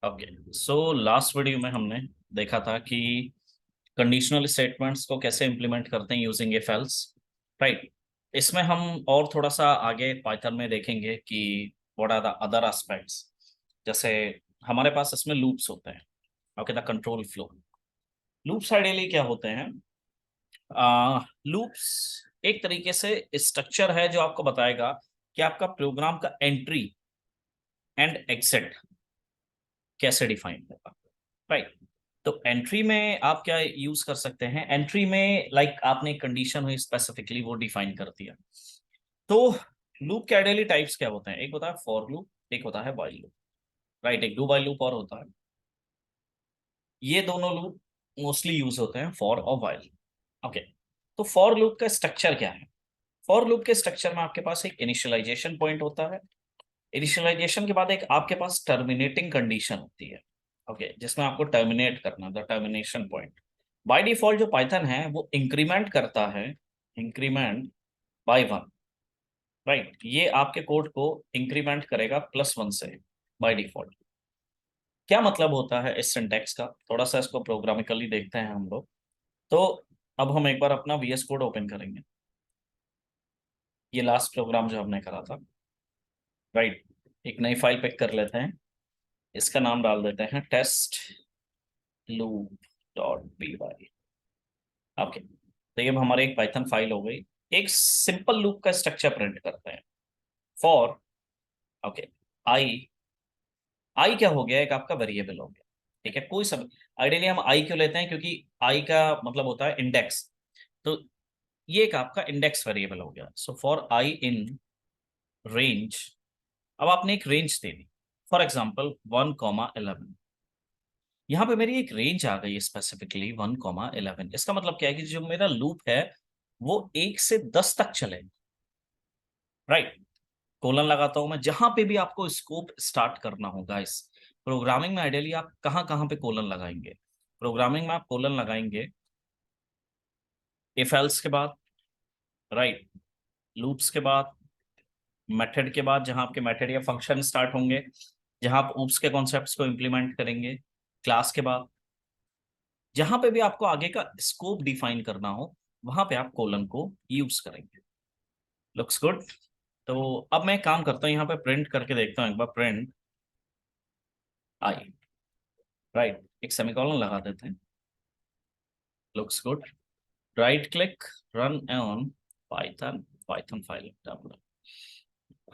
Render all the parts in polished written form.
Okay, so last video में हमने देखा था कि कंडीशनल स्टेटमेंट्स को कैसे इंप्लीमेंट करते हैं यूजिंग इफ एल्स, राइट। इसमें हम और थोड़ा सा आगे पाइथन में देखेंगे कि what are the other aspects. जैसे हमारे पास इसमें लूप्स होते हैं। Okay, the control flow. Loops ideally क्या होते हैं? लूप्स एक तरीके से स्ट्रक्चर है जो आपको बताएगा कि आपका प्रोग्राम का एंट्री एंड एग्जिट कैसे डिफाइन होगा, राइट। तो एंट्री में आप क्या यूज कर सकते हैं? एंट्री में लाइक आपने कंडीशन हुई स्पेसिफिकली वो डिफाइन कर दिया। तो लूप के आइडियली टाइप्स क्या होते हैं? एक होता है फॉर लूप, एक होता है व्हाइल लूप, राइट। एक डू व्हाइल लूप और होता है। ये दोनों लूप मोस्टली यूज होते हैं, फॉर और व्हाइल। ओके, तो फॉर लूप का स्ट्रक्चर क्या है? फॉर लूप के स्ट्रक्चर में आपके पास एक इनिशियलाइजेशन पॉइंट होता है। इनिशियलाइजेशन के बाद एक आपके पास टर्मिनेटिंग कंडीशन होती है। ओके, जिसमें आपको टर्मिनेट करना, the termination point. By default जो पाइथन है वो इंक्रीमेंट करता है, इंक्रीमेंट बाय वन, राइट। ये आपके कोड को इंक्रीमेंट करेगा +1 से बाय डिफॉल्ट। क्या मतलब होता है इस सिंटैक्स का? थोड़ा सा इसको प्रोग्रामिकली देखते हैं हम लोग। तो अब हम एक बार अपना VS कोड ओपन करेंगे। ये लास्ट प्रोग्राम जो हमने करा था, राइट। एक नई फाइल पिक कर लेते हैं। इसका नाम डाल देते हैं टेस्ट loop.py। ओके, तो ये अब हमारी एक पाइथन फाइल हो गई। एक सिंपल लूप का स्ट्रक्चर प्रिंट करते हैं। फॉर, ओके, आई। आई क्या हो गया? एक आपका वेरिएबल हो गया, ठीक है। कोई सब आइडियली हम आई क्यों लेते हैं? क्योंकि आई का मतलब होता है इंडेक्स। तो ये एक आपका इंडेक्स वेरिएबल हो गया। So for I in range. अब आपने एक range they the, for example 1,11। यहाँ पे मेरी एक रेंज आ गई है स्पेसिफिकली 1,11। इसका मतलब क्या है कि जो मेरा लूप है वो 1 से 10 तक चले, राइट। कोलन लगाता हूं मैं जहां पे भी आपको स्कोप स्टार्ट करना होगा। इस प्रोग्रामिंग में आइडियली आप कहाँ कहाँ पे कोलन लगाएंगे? प्रोग्रामिंग में आप कोलन लगाएंगे इफ एल्स के बाद, राइट, लूप्स के बाद, मेथड के बाद, जहां आपके मेथड या फंक्शन स्टार्ट होंगे, जहां आप ऊप्स के कॉन्सेप्ट्स को इंप्लीमेंट करेंगे, क्लास के बाद, जहां पे भी आपको आगे का स्कोप डिफाइन करना हो वहां पे आप कोलन को यूज करेंगे। Looks good. तो अब मैं एक काम करता हूँ, यहाँ पे प्रिंट करके देखता हूँ एक बार। प्रिंट आई, राइट, एक सेमीकोलन लगा देते हैं। Looks good. Right click, run on Python, Python file download.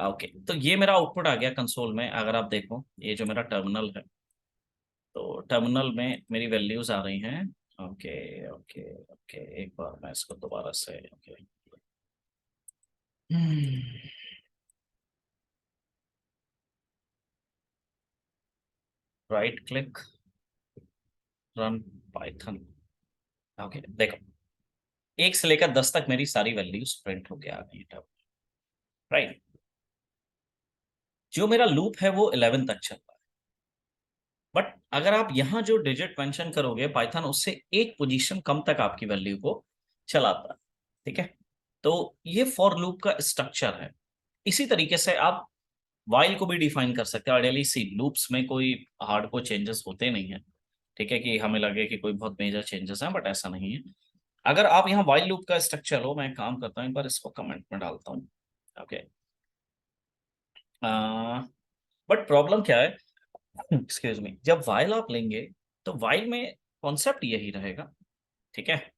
Okay, तो ये मेरा आउटपुट आ गया कंसोल में। अगर आप देखो ये जो मेरा टर्मिनल है, तो टर्मिनल में मेरी वैल्यूज आ रही हैं। ओके ओके ओके, एक बार मैं इसको दोबारा से, okay, right click, run Python. Okay, देखो 1 से लेकर 10 तक मेरी सारी वैल्यूज प्रिंट होके आ गई है, राइट। जो मेरा लूप है वो 11 तक चल रहा है। बट अगर आप यहाँ जो डिजिट मेंशन करोगे, पाइथन उससे एक पोजीशन कम तक आपकी वैल्यू को चलाता है, ठीक है। तो ये फॉर लूप का स्ट्रक्चर है। इसी तरीके से आप वाइल को भी डिफाइन कर सकते हैं। आइडियली सी लूप्स में कोई हार्डकोर चेंजेस होते नहीं है, ठीक है, कि हमें लगे कि कोई बहुत मेजर चेंजेस हैं, बट ऐसा नहीं है। अगर आप यहाँ वाइल लूप का स्ट्रक्चर हो, मैं एक काम करता हूँ, एक बार इसको कमेंट में डालता हूँ। ओके, बट प्रॉब्लम क्या है? एक्सक्यूज मी, जब वाइल आप लेंगे तो वाइल में कॉन्सेप्ट यही रहेगा, ठीक है।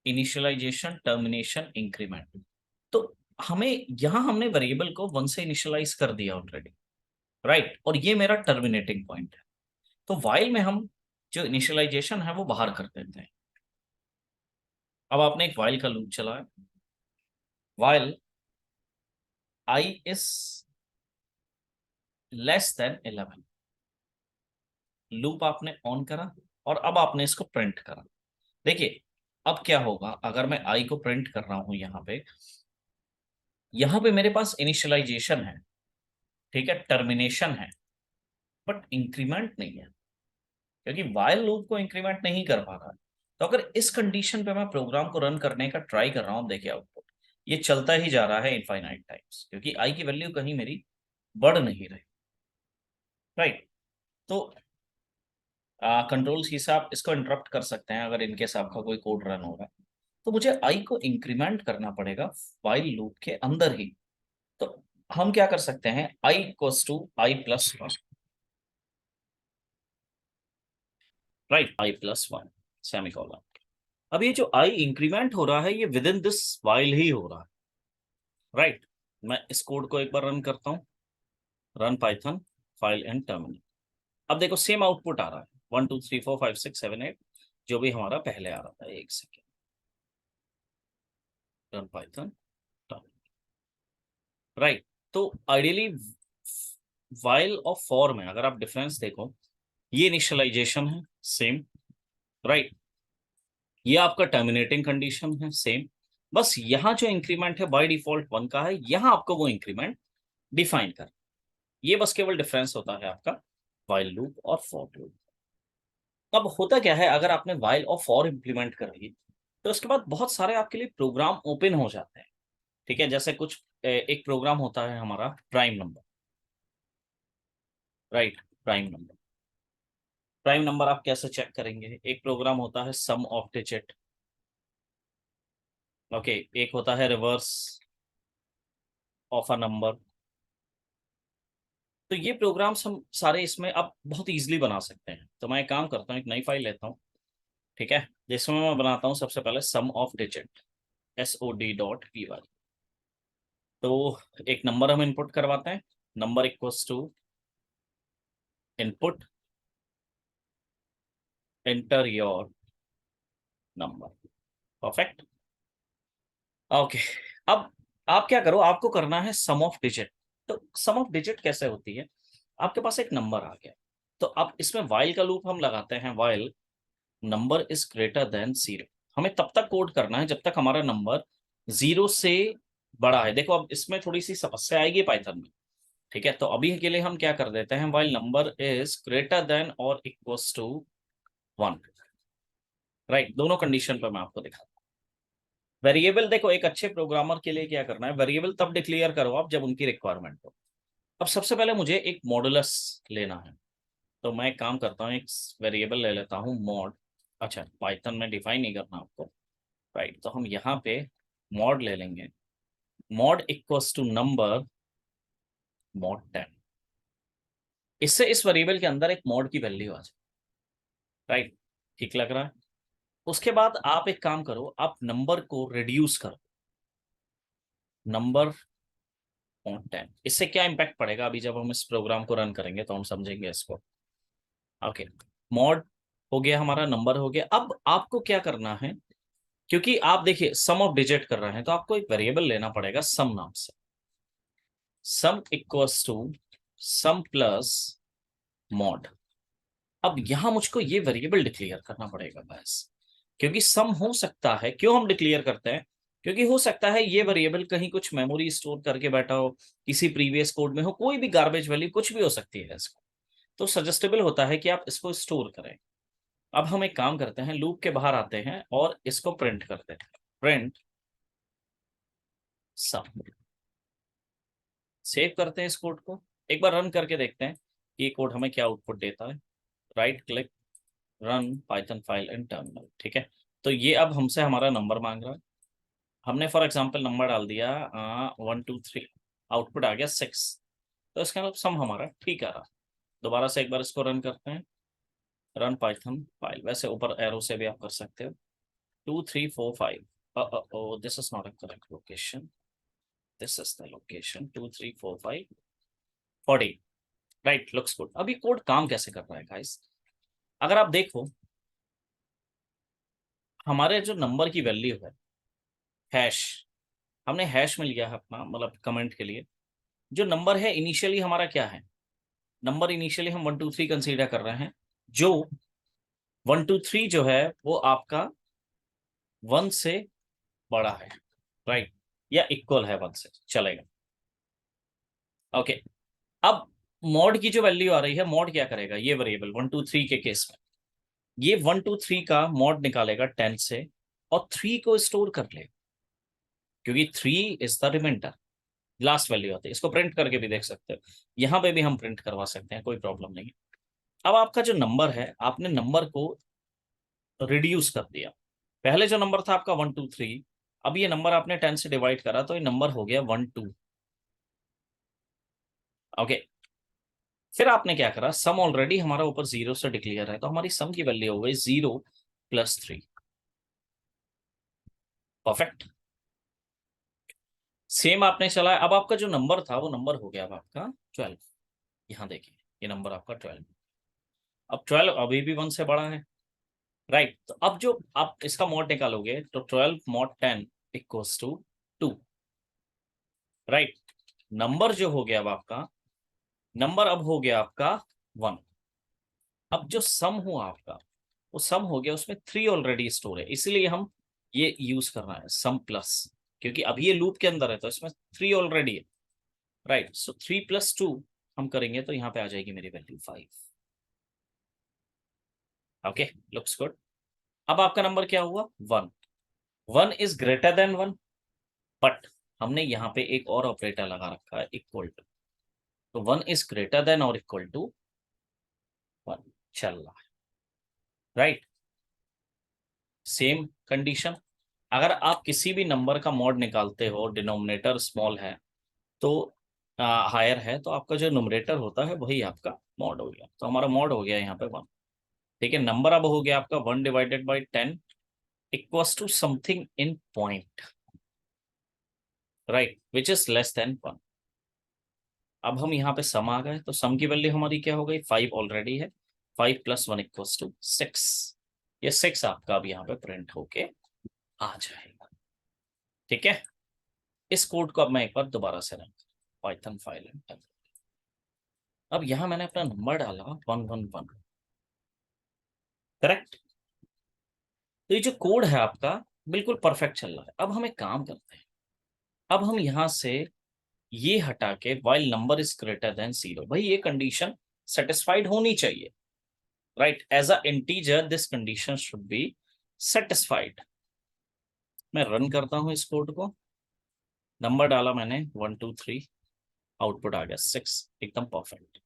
Initialization, termination, increment. तो हमें यहाँ हमने वेरिएबल को 1 से इनिशियलाइज कर दिया ऑलरेडी, राइट। और ये मेरा टर्मिनेटिंग पॉइंट है। तो वाइल में हम जो इनिशियलाइजेशन है वो बाहर कर देते हैं। अब आपने एक वाइल का लूप चलाया। वाइल आई इज <11, लूप आपने ऑन करा और अब आपने इसको प्रिंट करा। देखिए अब क्या होगा अगर मैं आई को प्रिंट कर रहा हूं यहाँ पे मेरे पास इनिशियलाइजेशन है, ठीक है, टर्मिनेशन है, बट इंक्रीमेंट नहीं है, क्योंकि वाइल लूप को इंक्रीमेंट नहीं कर पा रहा है। तो अगर इस कंडीशन पे मैं प्रोग्राम को रन करने का ट्राई कर रहा हूं, देखिए आउटपुट ये चलता ही जा रहा है इनफाइनाइट टाइम्स, क्योंकि आई की वैल्यू कहीं मेरी बढ़ नहीं रही, राइट। तो कंट्रोल सी से आप इसको इंटरप्ट कर सकते हैं अगर इनकेस आपका कोई कोड रन हो रहा है। तो मुझे आई को इंक्रीमेंट करना पड़ेगा व्हाइल लूप के अंदर ही। तो हम क्या कर सकते हैं, I equals to I plus one, right, I plus one semicolon. अब ये जो आई इंक्रीमेंट हो रहा है ये विद इन दिस व्हाइल ही हो रहा है, राइट। मैं इस कोड को एक बार रन करता हूँ, run Python file and terminal. अब देखो सेम आउटपुट आ रहा है, 1 2 3 4 5 6 7 8, जो भी हमारा पहले आ रहा था। एक सेकेंड, रन पाइथन, राइट। तो आइडियली वाइल और फॉर में अगर आप डिफरेंस देखो, ये इनिशियलाइजेशन है सेम, राइट, ये आपका टर्मिनेटिंग कंडीशन है सेम। बस यहाँ जो इंक्रीमेंट है बाय डिफॉल्ट 1 का है, यहाँ आपको वो इंक्रीमेंट डिफाइन कर, ये बस केवल डिफरेंस होता है आपका वाइल लूप और फॉर लूप। अब होता क्या है, अगर आपने वाइल और फॉर इंप्लीमेंट कर ली तो उसके बाद बहुत सारे आपके लिए प्रोग्राम ओपन हो जाते हैं, ठीक है। जैसे कुछ एक प्रोग्राम होता है हमारा prime number, right, prime number. Prime number आप कैसे चेक करेंगे, एक प्रोग्राम होता है सम ऑफ डिजिट, ओके, एक होता है रिवर्स ऑफ अ नंबर। तो ये प्रोग्राम्स हम सारे इसमें अब बहुत इजीली बना सकते हैं। तो मैं एक काम करता हूँ, एक नई फाइल लेता हूँ, ठीक है, जिसमें मैं बनाता हूँ सबसे पहले सम ऑफ डिजिट, SOD.py। तो एक नंबर हम इनपुट करवाते हैं, number equals to input enter your number, perfect, okay. अब आप क्या करो, आपको करना है सम ऑफ डिजिट। तो सम ऑफ डिजिट कैसे होती है, आपके पास एक नंबर आ गया, तो अब इसमें वाइल का लूप हम लगाते हैं, while number is greater than 0। हमें तब तक कोड करना है जब तक हमारा नंबर 0 से बड़ा है। देखो अब इसमें थोड़ी सी समस्या आएगी पाइथन में, ठीक है। तो अभी के लिए हम क्या कर देते हैं, while number is greater then और इक्वल्स टू 1, राइट। दोनों कंडीशन पर मैं आपको दिखाता हूँ। वेरिएबल देखो, एक अच्छे प्रोग्रामर के लिए क्या करना है, वेरिएबल तब डिक्लेयर करो आप जब उनकी रिक्वायरमेंट हो। अब सबसे पहले मुझे एक मॉडुलस लेना है, तो मैं एक काम करता हूँ, एक वेरिएबल ले लेता हूँ मॉड। अच्छा, पाइथन में डिफाइन नहीं करना आपको, राइट। तो हम यहाँ पे मॉड ले लेंगे, mod equals to number mod 10। इससे इस वेरिएबल के अंदर एक मॉड की वैल्यू आ जाए, राइट, ठीक लग रहा है। उसके बाद आप एक काम करो, आप नंबर को रिड्यूस करो, नंबर मॉड 10। इससे क्या इंपैक्ट पड़ेगा, अभी जब हम इस प्रोग्राम को रन करेंगे तो हम समझेंगे इसको, ओके। मॉड हो गया हमारा, नंबर हो गया। अब आपको क्या करना है, क्योंकि आप देखिए सम ऑफ डिजिट कर रहे हैं तो आपको एक वेरिएबल लेना पड़ेगा सम नाम से, sum equals to sum plus mod. अब यहां मुझको ये वेरिएबल डिक्लेयर करना पड़ेगा बस, क्योंकि सम हो सकता है, क्यों हम डिक्लेयर करते हैं, क्योंकि हो सकता है ये वेरिएबल कहीं कुछ मेमोरी स्टोर करके बैठा हो, किसी प्रीवियस कोड में हो, कोई भी गार्बेज वैल्यू कुछ भी हो सकती है इसको। तो सजेस्टेबल होता है कि आप इसको स्टोर करें। अब हम एक काम करते हैं, लूप के बाहर आते हैं और इसको प्रिंट करते हैं, प्रिंट सम। सेव करते हैं इस कोड को, एक बार रन करके देखते हैं कि ये कोड हमें क्या आउटपुट देता है। Right click, run Python file and terminal, ठीक है। तो ये अब हमसे हमारा नंबर मांग रहा है, हमने फॉर एग्जांपल नंबर डाल दिया 1 2 3, आउटपुट आ गया 6। तो इसका मतलब सम हमारा ठीक आ रहा। दोबारा से एक बार इसको रन करते हैं, रन पाइथन फाइल, वैसे ऊपर एरो से भी आप कर सकते हो, 2 3 4 5, this is not a correct location, this is the location 2 3 4 5 40, right, looks good. अभी कोड काम कैसे कर रहा है गाइस, अगर आप देखो हमारे जो नंबर की वैल्यू है हैश, हमने हैश में लिया है अपना, मतलब कमेंट के लिए। जो नंबर है इनिशियली हमारा क्या है, नंबर इनिशियली हम 1 2 3 कंसीडर कर रहे हैं, जो 1 2 3 जो है वो आपका 1 से बड़ा है, राइट, या इक्वल है 1 से, चलेगा, ओके। अब मॉड की जो वैल्यू आ रही है, मॉड क्या करेगा, ये वेरिएबल 1 2 3 के केस में ये 1 2 3 का मॉड निकालेगा 10 से और 3 को स्टोर कर लेगा, क्योंकि 3 is the remainder, last value आती है। इसको प्रिंट करके भी देख सकते हो, यहाँ पे भी हम प्रिंट करवा सकते हैं, कोई प्रॉब्लम नहीं। अब आपका जो नंबर है, आपने नंबर को रिड्यूस कर दिया। पहले जो नंबर था आपका 1 2 3, अब ये नंबर आपने 10 से डिवाइड करा तो ये नंबर हो गया 1 2। ओके, फिर आपने क्या करा, सम ऑलरेडी हमारा ऊपर 0 से डिक्लेयर है, तो हमारी सम की वैल्यू हो गई 0 + 3। परफेक्ट। सेम आपने चला, अब आपका जो नंबर था वो नंबर हो गया अब आपका 12। यहाँ देखिए, ये नंबर आपका 12। अब 12 अभी भी 1 से बड़ा है, राइट। तो अब जो आप इसका मॉड निकालोगे तो 12 mod 10 = 2, राइट। नंबर जो हो गया अब आपका, नंबर अब हो गया आपका 1। अब जो सम हुआ आपका, वो सम हो गया, उसमें 3 ऑलरेडी स्टोर है, इसीलिए हम ये यूज कर रहे हैं सम प्लस, क्योंकि अब ये लूप के अंदर है तो इसमें 3 ऑलरेडी है, राइट। सो 3 + 2 हम करेंगे तो यहाँ पे आ जाएगी मेरी वैल्यू 5। Okay, looks good. अब आपका नंबर क्या हुआ, 1। 1 > 1, बट हमने यहाँ पे एक और ऑपरेटर लगा रखा है, इक्वल टू। तो 1 > 1 चल रहा है, राइट। सेम कंडीशन, अगर आप किसी भी नंबर का मॉड निकालते हो, डिनोमिनेटर स्मॉल है तो हायर है, तो आपका जो नुमरेटर होता है वही आपका मॉड हो गया। तो हमारा मॉड हो गया यहाँ पे 1। ठीक है, नंबर अब हो गया आपका 1 / 10 equals to something in point, right, which is <<1। अब हम यहाँ पे सम आ गए, तो सम की वैल्यू हमारी क्या हो गई, 5 ऑलरेडी है। 5 + 1 = 6। ये 6 आपका अब यहाँ पे प्रिंट होके आ जाएगा। ठीक है, इस कोड को अब मैं एक बार दोबारा से रन, पाइथन फाइल। अब यहाँ मैंने अपना नंबर डाला 111, करेक्ट। तो ये जो कोड है आपका बिल्कुल परफेक्ट चल रहा है। अब हम एक काम करते हैं, अब हम यहाँ से ये हटा के while number is greater than 0, भाई ये कंडीशन सेटिस्फाइड होनी चाहिए, right. As a integer this condition should be satisfied. मैं रन करता हूं इस कोड को, नंबर डाला मैंने 1 2 3, आउटपुट आ गया 6, एकदम परफेक्ट।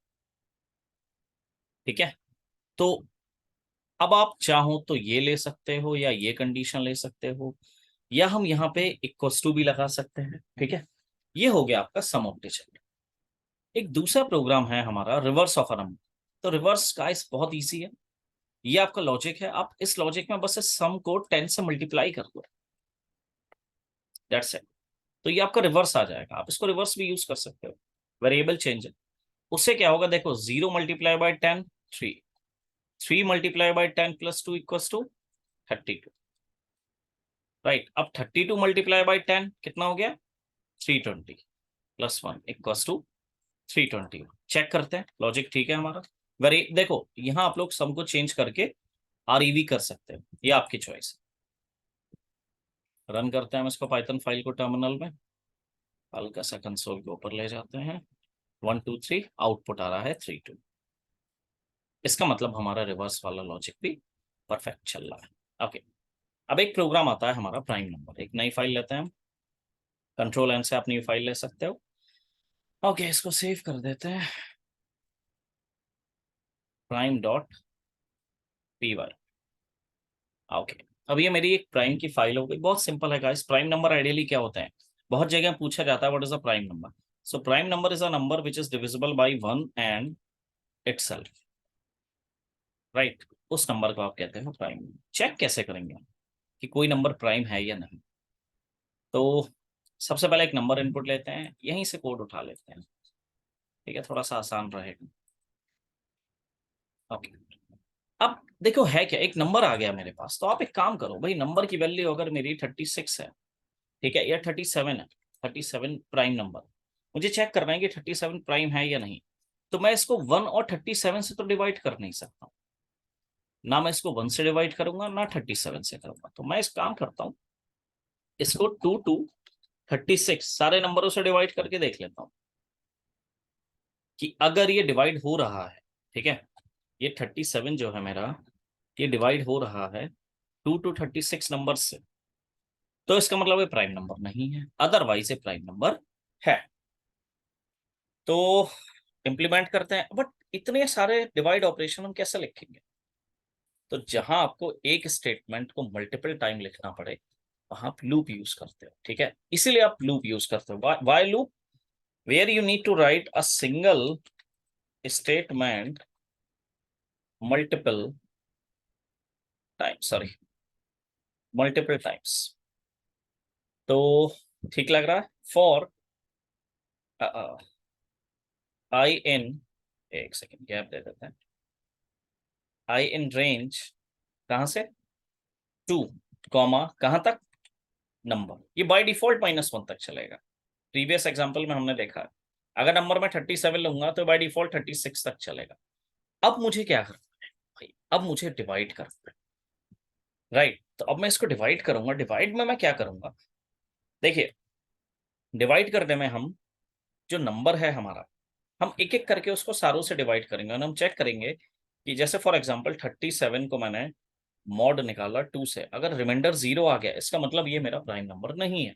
ठीक है, तो अब आप चाहो तो ये ले सकते हो या ये कंडीशन ले सकते हो, या हम यहाँ पे इक्वल्स टू भी लगा सकते हैं। ठीक है, ये हो गया आपका सम ऑपरेशन। एक दूसरा प्रोग्राम है हमारा रिवर्स ऑफ अ नंबर। तो रिवर्स गाइस बहुत इजी है, ये आपका लॉजिक है। आप इस लॉजिक में बस इस सम को 10 से मल्टीप्लाई कर दो, दैट्स इट। तो ये आपका रिवर्स आ जाएगा। आप इसको रिवर्स भी यूज कर सकते हो, वेरिएबल चेंज है। उससे क्या होगा, देखो 0 × 10 3, 3 × 10 + 2 = 32, राइट। अब 32 × 10 कितना हो गया, 320 + 1 = 320। चेक करते हैं लॉजिक ठीक है हमारा। वेरी देखो, यहाँ आप लोग सम को चेंज करके आरईवी कर सकते हैं, ये आपकी चॉइस है। रन करते हैं हम इसको, पाइथन फाइल को टर्मिनल में हल्का सा कंसोल के ऊपर ले जाते हैं। 1 2 3 आउटपुट आ रहा है 3 2। इसका मतलब हमारा रिवर्स वाला लॉजिक भी परफेक्ट चल रहा है। ओके, अब एक प्रोग्राम आता है हमारा प्राइम नंबर। एक नई फाइल लेते हैं हम, कंट्रोल एन से आप नई फाइल ले सकते हो। ओके, इसको सेव कर देते हैं, prime.py। ओके, अब ये मेरी एक प्राइम की फाइल हो गई। बहुत सिंपल है गाइस, प्राइम नंबर आइडियली क्या होता है, बहुत जगह पूछा जाता है what is a prime number. So prime number is a number which is divisible by 1 and itself, right. उस नंबर को आप कहते हैं प्राइम। चेक कैसे करेंगे हम कि कोई नंबर प्राइम है या नहीं, तो सबसे पहले एक नंबर इनपुट लेते हैं, यहीं से कोड उठा लेते हैं। ठीक है, थोड़ा सा आसान रहेगा। ओके, अब देखो है क्या, एक नंबर आ गया मेरे पास। तो आप एक काम करो भाई, नंबर की वैल्यू अगर मेरी 36 है, ठीक है, या 37 है, 37 प्राइम नंबर, मुझे चेक करना है कि 37 प्राइम है या नहीं। तो मैं इसको 1 और 37 से तो डिवाइड कर नहीं सकता, ना मैं इसको 1 से डिवाइड करूंगा ना 37 से करूंगा। तो मैं इस काम करता हूँ, इसको 2 2 36 सारे नंबरों से डिवाइड करके देख लेता हूँ कि अगर ये डिवाइड हो रहा है, ठीक है, ये 37 जो है मेरा, ये डिवाइड हो रहा है 2 2 36 नंबर से, तो इसका मतलब ये प्राइम नंबर नहीं है, अदरवाइज ये प्राइम नंबर है। तो इम्प्लीमेंट करते हैं, बट इतने सारे डिवाइड ऑपरेशन हम कैसे लिखेंगे? तो जहां आपको एक स्टेटमेंट को मल्टीपल टाइम लिखना पड़े वहां आप लूप यूज करते हो, ठीक है? इसीलिए आप लूप यूज करते हो। While loop? Where you need to write a single statement multiple times, sorry, multiple times. तो ठीक लग रहा है? फॉर आई इन, एक सेकेंड गैप दे देते हैं, आई इन रेंज कहां से? 2, कॉमा कहां तक? नंबर। ये बाय डिफॉल्ट -1 तक चलेगा। प्रीवियस एग्जांपल में हमने देखा है, अगर नंबर मैं 37 लूंगा तो बाय डिफॉल्ट 36 तक चलेगा। अब मुझे क्या करना है भाई? अब मुझे डिवाइड करना है, राइट? तो अब मैं इसको डिवाइड करूंगा। डिवाइड में मैं क्या करूंगा? देखिए, डिवाइड करने में हम जो नंबर है हमारा, हम एक एक करके उसको सारों से डिवाइड करेंगे और हम चेक करेंगे कि जैसे फॉर एग्जांपल 37 को मैंने मॉड निकाला 2 से, अगर रिमाइंडर 0 आ गया इसका मतलब ये मेरा प्राइम नंबर नहीं है।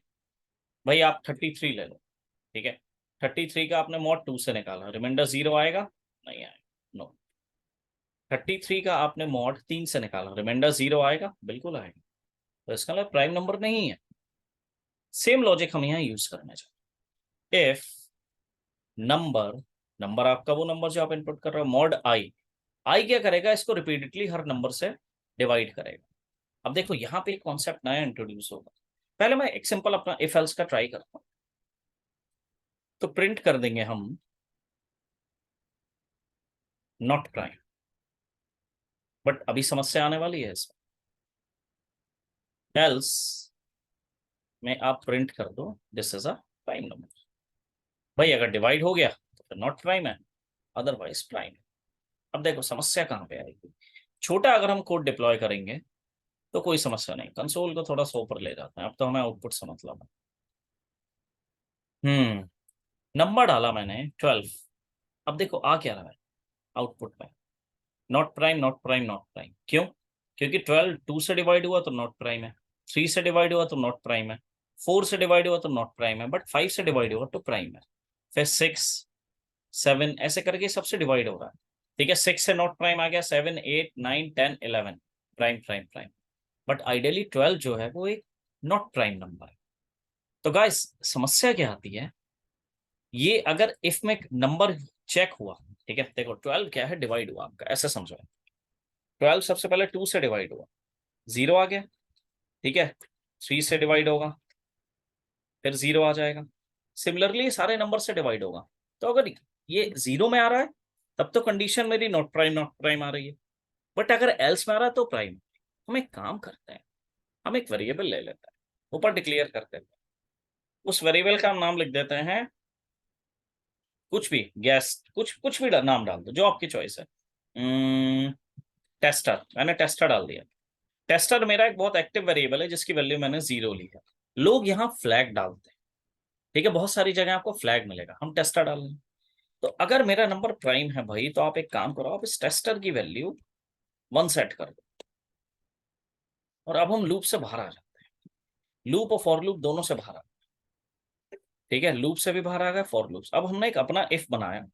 भाई आप 33 ले लो, ठीक है? 33 का आपने मॉड 2 से निकाला, रिमाइंडर 0 आएगा? नहीं आएगा, नो। 33 का आपने मॉड 3 से निकाला, रिमाइंडर 0 आएगा? बिल्कुल आएगा। तो इसका मतलब प्राइम नंबर नहीं है। सेम लॉजिक हम यहाँ यूज करना चाहते। इफ नंबर, नंबर आपका वो नंबर जो आप इनपुट कर रहे हो, मॉड आई, आई क्या करेगा? इसको रिपीटेडली हर नंबर से डिवाइड करेगा। अब देखो यहाँ पे एक कॉन्सेप्ट नया इंट्रोड्यूस होगा। पहले मैं एक सिंपल अपना इफ एल्स का ट्राई करता हूँ। तो प्रिंट कर देंगे हम नॉट प्राइम, बट अभी समस्या आने वाली है इसमें। एल्स में आप प्रिंट कर दो this is a prime number. भाई अगर डिवाइड हो गया तो फिर नॉट प्राइम है, अदरवाइज प्राइम। अब देखो समस्या कहाँ पे आएगी। छोटा अगर हम कोड डिप्लॉय करेंगे तो कोई समस्या नहीं, कंसोल को थोड़ा सा ऊपर ले जाते हैं। अब तो हमें आउटपुट से मतलब है। नंबर डाला मैंने 12। अब देखो आ क्या रहा है आउटपुट में? Not prime, not prime, not prime. क्यों? क्योंकि 12 2 से डिवाइड हुआ तो नॉट प्राइम है, 3 से डिवाइड हुआ तो नॉट प्राइम है, 4 से डिवाइड हुआ तो नॉट प्राइम है, बट 5 से डिवाइड हुआ तो प्राइम है। फिर 6, 7 ऐसे करके सबसे डिवाइड हो रहा है, ठीक है? 6 से नॉट प्राइम आ गया, 7, 8, 9, 10, 11 prime, prime, prime. But ideally 12 जो है वो एक नॉट प्राइम नंबर है। तो गाइस समस्या क्या आती है? ये अगर इफ में नंबर चेक हुआ, ठीक है, देखो 12 क्या है? डिवाइड हुआ आपका, ऐसे समझो। 12 सबसे पहले 2 से डिवाइड हुआ, 0 आ गया, ठीक है? 3 से डिवाइड होगा, फिर 0 आ जाएगा। सिमिलरली सारे नंबर से डिवाइड होगा। तो अगर ये 0 में आ रहा है तब तो कंडीशन मेरी नॉट प्राइम, नॉट प्राइम आ रही है। बट अगर एल्स में आ रहा है तो प्राइम। हम एक काम करते हैं, हम एक वेरिएबल ले लेते हैं, ऊपर डिक्लेयर करते हैं, उस वेरिएबल का हम नाम लिख देते हैं कुछ भी, गैस, कुछ कुछ भी नाम डाल दो जो आपकी चॉइस है। टेस्टर, मैंने टेस्टर डाल दिया। टेस्टर मेरा एक बहुत एक्टिव वेरिएबल है जिसकी वैल्यू मैंने 0 ली है। लोग यहाँ फ्लैग डालते हैं, ठीक है? बहुत सारी जगह आपको फ्लैग मिलेगा, हम टेस्टर डाल लें। तो अगर मेरा नंबर प्राइम है भाई तो आप एक काम करो, आप इस टेस्टर की वैल्यू 1 सेट कर दो और अब हम लूप से बाहर आ जाते हैं। लूप और फॉर लूप दोनों से बाहर आ, ठीक है? लूप से भी बाहर आ गए, फॉर लूप। अब हमने एक अपना इफ बनाया,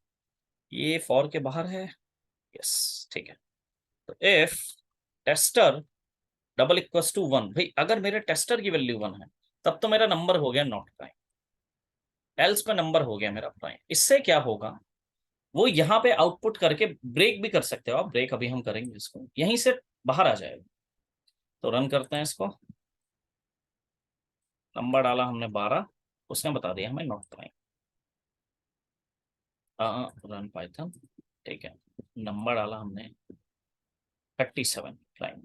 ये फॉर के बाहर है, यस, ठीक है। तो if tester double equals to 1, भाई अगर मेरे टेस्टर की वैल्यू 1 है तब तो मेरा नंबर हो गया नॉट प्राइम, एल्स का नंबर हो गया मेरा प्राइम। इससे क्या होगा? वो यहाँ पे आउटपुट करके ब्रेक भी कर सकते हो आप, ब्रेक अभी हम करेंगे, इसको यहीं से बाहर आ जाएगा। तो रन करते हैं इसको। नंबर डाला हमने 12, उसने बता दिया हमें नॉट प्राइम। रन पाइथन, ठीक है। नंबर डाला हमने 37 प्राइम।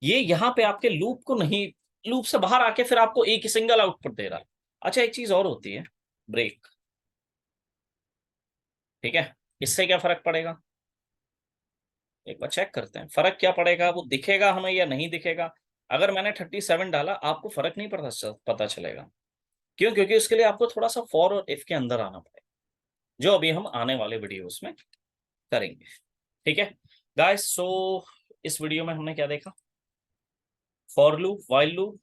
ये यहाँ पे आपके लूप को नहीं, लूप से बाहर आके फिर आपको एक ही सिंगल आउटपुट दे रहा है। अच्छा एक चीज और होती है, ब्रेक, ठीक है? इससे क्या फर्क पड़ेगा? एक बार चेक करते हैं फर्क क्या पड़ेगा, वो दिखेगा हमें या नहीं दिखेगा? अगर मैंने 37 डाला आपको फर्क नहीं पता चलेगा। क्यों? क्योंकि उसके लिए आपको थोड़ा सा फॉर और इफ के अंदर आना पड़ेगा, जो अभी हम आने वाले वीडियोस में करेंगे, ठीक है गाइस? सो इस वीडियो में हमने क्या देखा? फॉर लूप, व्हाइल लूप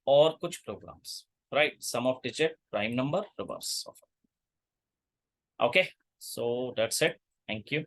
और कुछ programs, right? Some of digit, prime number, reverse of. Okay, so that's it. Thank you.